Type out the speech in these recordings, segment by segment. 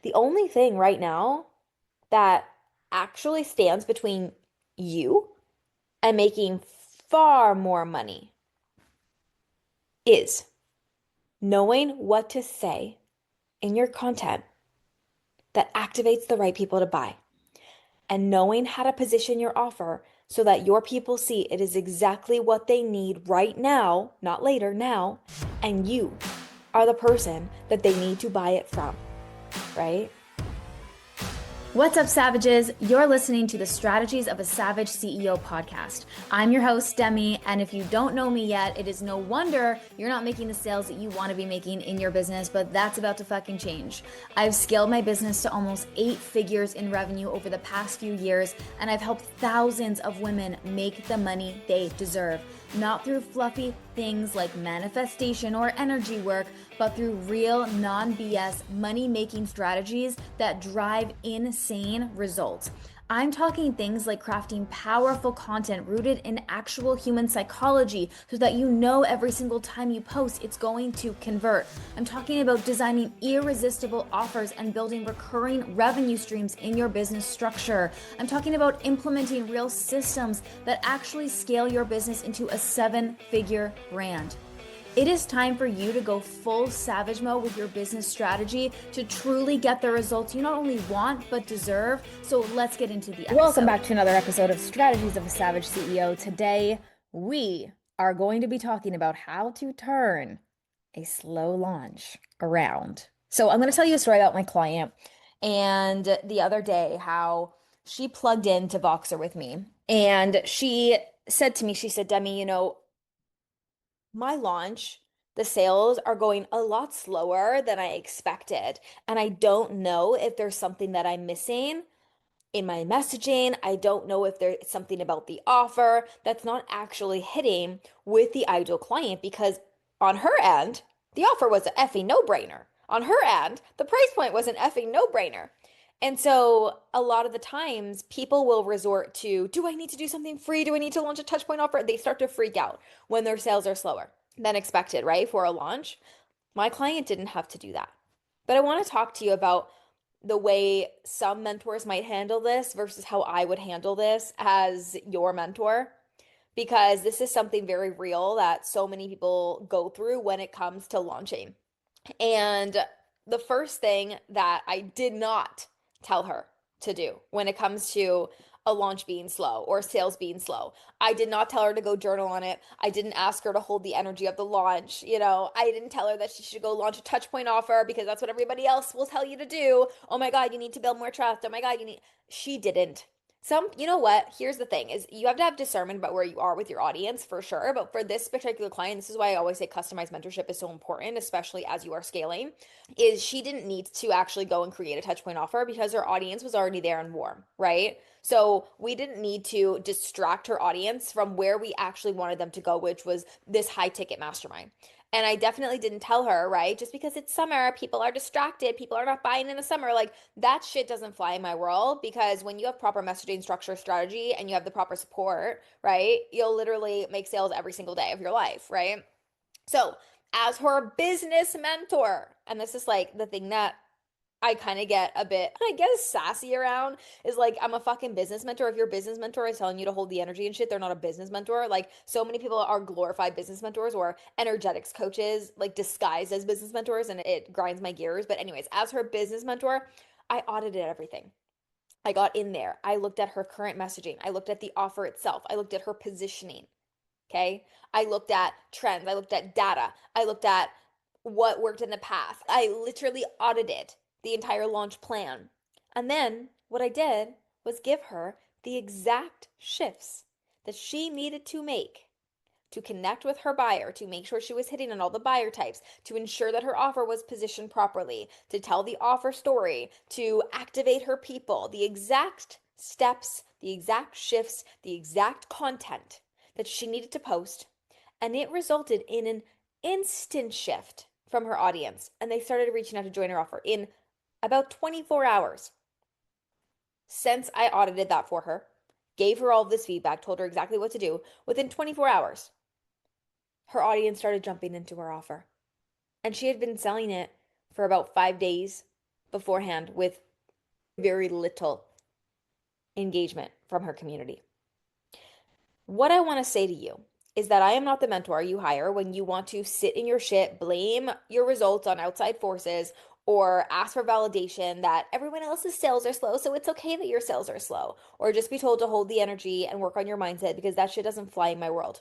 The only thing right now that actually stands between you and making far more money is knowing what to say in your content that activates the right people to buy and knowing how to position your offer so that your people see it is exactly what they need right now, not later, now, and you are the person that they need to buy it from, right? What's up, Savages? You're listening to the Strategies of a Savage CEO podcast. I'm your host, Demi, and if you don't know me yet, it is no wonder you're not making the sales that you want to be making in your business, but that's about to fucking change. I've scaled my business to almost 8 figures in revenue over the past few years, and I've helped thousands of women make the money they deserve. Not through fluffy things like manifestation or energy work, but through real, non-BS money-making strategies that drive insane results. I'm talking things like crafting powerful content rooted in actual human psychology so that you know every single time you post it's going to convert. I'm talking about designing irresistible offers and building recurring revenue streams in your business structure. I'm talking about implementing real systems that actually scale your business into a 7-figure brand. It is time for you to go full savage mode with your business strategy to truly get the results you not only want but deserve. So let's get into the episode. Welcome back to another episode of Strategies of a Savage CEO. Today, we are going to be talking about how to turn a slow launch around. So I'm going to tell you a story about my client and the other day how she plugged into Voxer with me and she said to me, she said, Demi, my launch, the sales are going a lot slower than I expected. And I don't know if there's something that I'm missing in my messaging. I don't know if there's something about the offer that's not actually hitting with the ideal client because on her end, the offer was an effing no-brainer. On her end, the price point was an effing no-brainer. And so a lot of the times people will resort to, do I need to do something free? Do I need to launch a touchpoint offer? They start to freak out when their sales are slower than expected, right? For a launch. My client didn't have to do that. But I want to talk to you about the way some mentors might handle this versus how I would handle this as your mentor, because this is something very real that so many people go through when it comes to launching. And the first thing that I did not tell her to do when it comes to a launch being slow or sales being slow, I did not tell her to go journal on it. I didn't ask her to hold the energy of the launch. I didn't tell her that she should go launch a touch point offer because that's what everybody else will tell you to do. Oh my God, you need to build more trust. Oh my God, she didn't. You know what? Here's the thing is you have to have discernment about where you are with your audience for sure. But for this particular client, this is why I always say customized mentorship is so important, especially as you are scaling, is she didn't need to actually go and create a touch point offer because her audience was already there and warm, right? So we didn't need to distract her audience from where we actually wanted them to go, which was this high ticket mastermind. And I definitely didn't tell her, right? Just because it's summer, people are distracted, people are not buying in the summer. Like that shit doesn't fly in my world because when you have proper messaging structure strategy and you have the proper support, right? You'll literally make sales every single day of your life, right? So, as her business mentor, and this is like the thing that I kind of get a bit, I guess, sassy around is like, I'm a fucking business mentor. If your business mentor is telling you to hold the energy and shit, they're not a business mentor. Like, so many people are glorified business mentors or energetics coaches, like disguised as business mentors, and it grinds my gears. But, anyways, as her business mentor, I audited everything. I got in there. I looked at her current messaging. I looked at the offer itself. I looked at her positioning. Okay. I looked at trends. I looked at data. I looked at what worked in the past. I literally audited the entire launch plan. And then what I did was give her the exact shifts that she needed to make to connect with her buyer, to make sure she was hitting on all the buyer types, to ensure that her offer was positioned properly, to tell the offer story, to activate her people, the exact steps, the exact shifts, the exact content that she needed to post. And it resulted in an instant shift from her audience. And they started reaching out to join her offer in about 24 hours. Since I audited that for her, gave her all this feedback, told her exactly what to do, within 24 hours, her audience started jumping into her offer. And she had been selling it for about 5 days, beforehand with very little engagement from her community. What I want to say to you is that I am not the mentor you hire when you want to sit in your shit, blame your results on outside forces, or ask for validation that everyone else's sales are slow, so it's okay that your sales are slow, or just be told to hold the energy and work on your mindset because that shit doesn't fly in my world.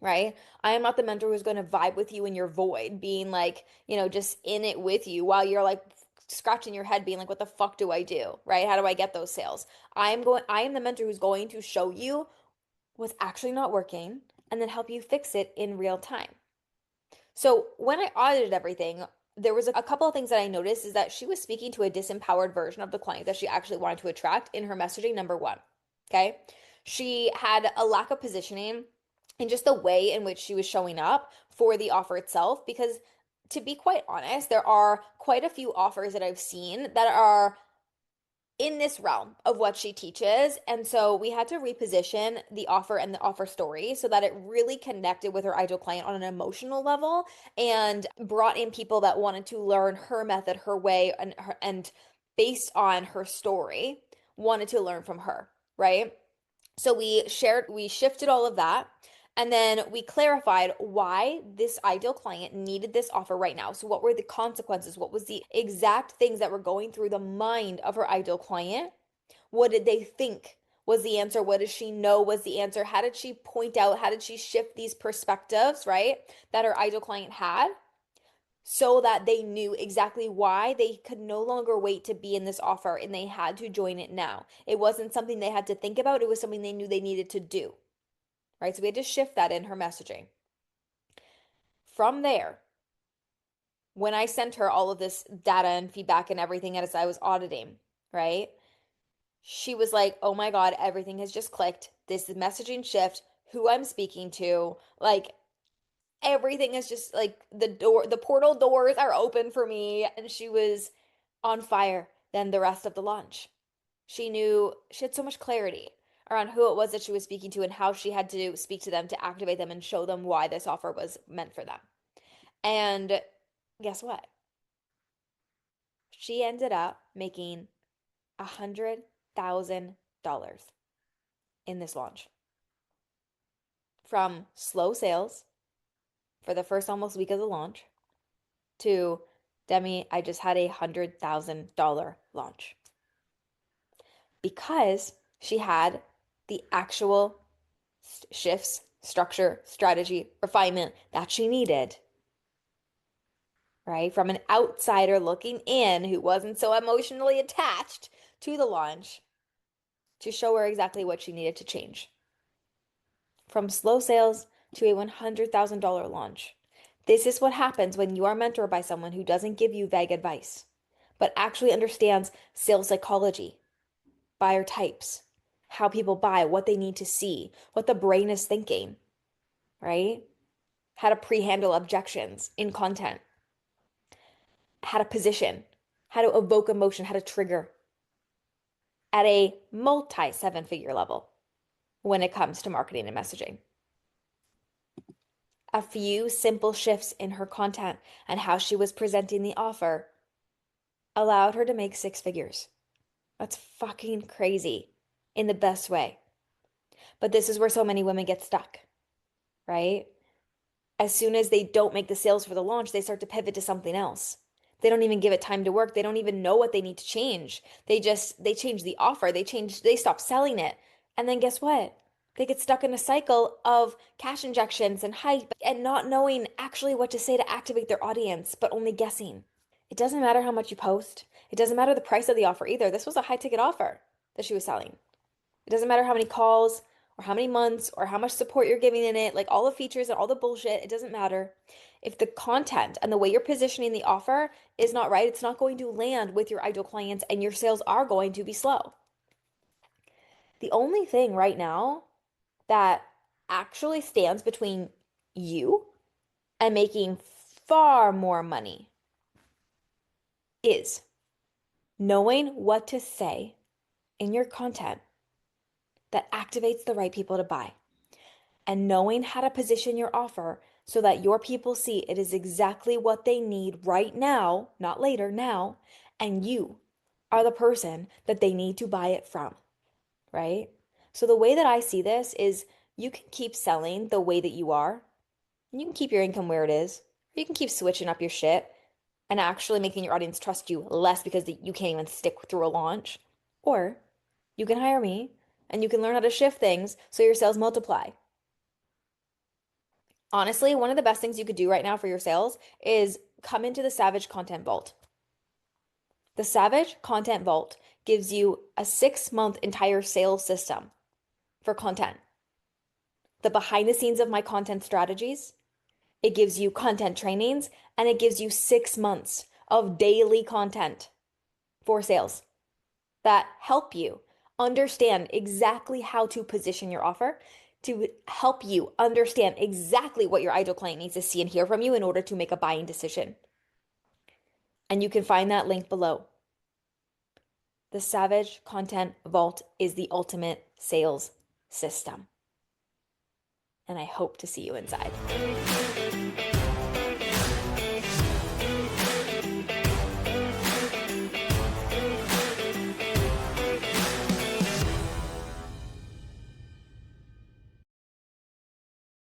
Right? I am not the mentor who's going to vibe with you in your void, being like, just in it with you while you're like scratching your head, being like, what the fuck do I do? Right? How do I get those sales? I am the mentor who's going to show you what's actually not working and then help you fix it in real time. So when I audited everything, there was a couple of things that I noticed is that she was speaking to a disempowered version of the client that she actually wanted to attract in her messaging, number one. Okay. She had a lack of positioning in just the way in which she was showing up for the offer itself. Because to be quite honest, there are quite a few offers that I've seen that are in this realm of what she teaches. And so we had to reposition the offer and the offer story so that it really connected with her ideal client on an emotional level and brought in people that wanted to learn her method, her way, and based on her story, wanted to learn from her, right? So we shifted all of that. And then we clarified why this ideal client needed this offer right now. So, what were the consequences? What was the exact things that were going through the mind of her ideal client? What did they think was the answer? What does she know was the answer? How did she point out? How did she shift these perspectives, right? That her ideal client had so that they knew exactly why they could no longer wait to be in this offer and they had to join it now. It wasn't something they had to think about, it was something they knew they needed to do, right? So we had to shift that in her messaging. From there, when I sent her all of this data and feedback and everything as I was auditing, right? She was like, "Oh my God, everything has just clicked. This is messaging shift, who I'm speaking to, like everything is just like the portal doors are open for me." And she was on fire than the rest of the launch. She had so much clarity around who it was that she was speaking to and how she had to speak to them to activate them and show them why this offer was meant for them. And guess what? She ended up making $100,000 in this launch from slow sales for the first almost week of the launch to Demi, I just had $100,000 launch because she had the actual shifts, structure, strategy, refinement that she needed, right? From an outsider looking in who wasn't so emotionally attached to the launch to show her exactly what she needed to change. From slow sales to a $100,000 launch. This is what happens when you are mentored by someone who doesn't give you vague advice, but actually understands sales psychology, buyer types, how people buy, what they need to see, what the brain is thinking, right? How to pre-handle objections in content, how to position, how to evoke emotion, how to trigger at a multi seven figure level when it comes to marketing and messaging. A few simple shifts in her content and how she was presenting the offer allowed her to make six figures. That's fucking crazy in the best way. But this is where so many women get stuck, right? As soon as they don't make the sales for the launch, they start to pivot to something else. They don't even give it time to work. They don't even know what they need to change. They change the offer. They stop selling it. And then guess what? They get stuck in a cycle of cash injections and hype and not knowing actually what to say to activate their audience, but only guessing. It doesn't matter how much you post. It doesn't matter the price of the offer either. This was a high ticket offer that she was selling. It doesn't matter how many calls or how many months or how much support you're giving in it, like all the features and all the bullshit, it doesn't matter. If the content and the way you're positioning the offer is not right, it's not going to land with your ideal clients and your sales are going to be slow. The only thing right now that actually stands between you and making far more money is knowing what to say in your content that activates the right people to buy, and knowing how to position your offer so that your people see it is exactly what they need right now, not later, now, and you are the person that they need to buy it from, right? So the way that I see this is you can keep selling the way that you are, and you can keep your income where it is. You can keep switching up your shit and actually making your audience trust you less because you can't even stick through a launch. Or you can hire me and you can learn how to shift things so your sales multiply. Honestly, one of the best things you could do right now for your sales is come into the Savage Content Vault. The Savage Content Vault gives you a 6-month entire sales system for content. The behind the scenes of my content strategies, it gives you content trainings, and it gives you 6 months of daily content for sales that help you understand exactly how to position your offer, to help you understand exactly what your ideal client needs to see and hear from you in order to make a buying decision. And you can find that link below. The Savage Content Vault is the ultimate sales system. And I hope to see you inside.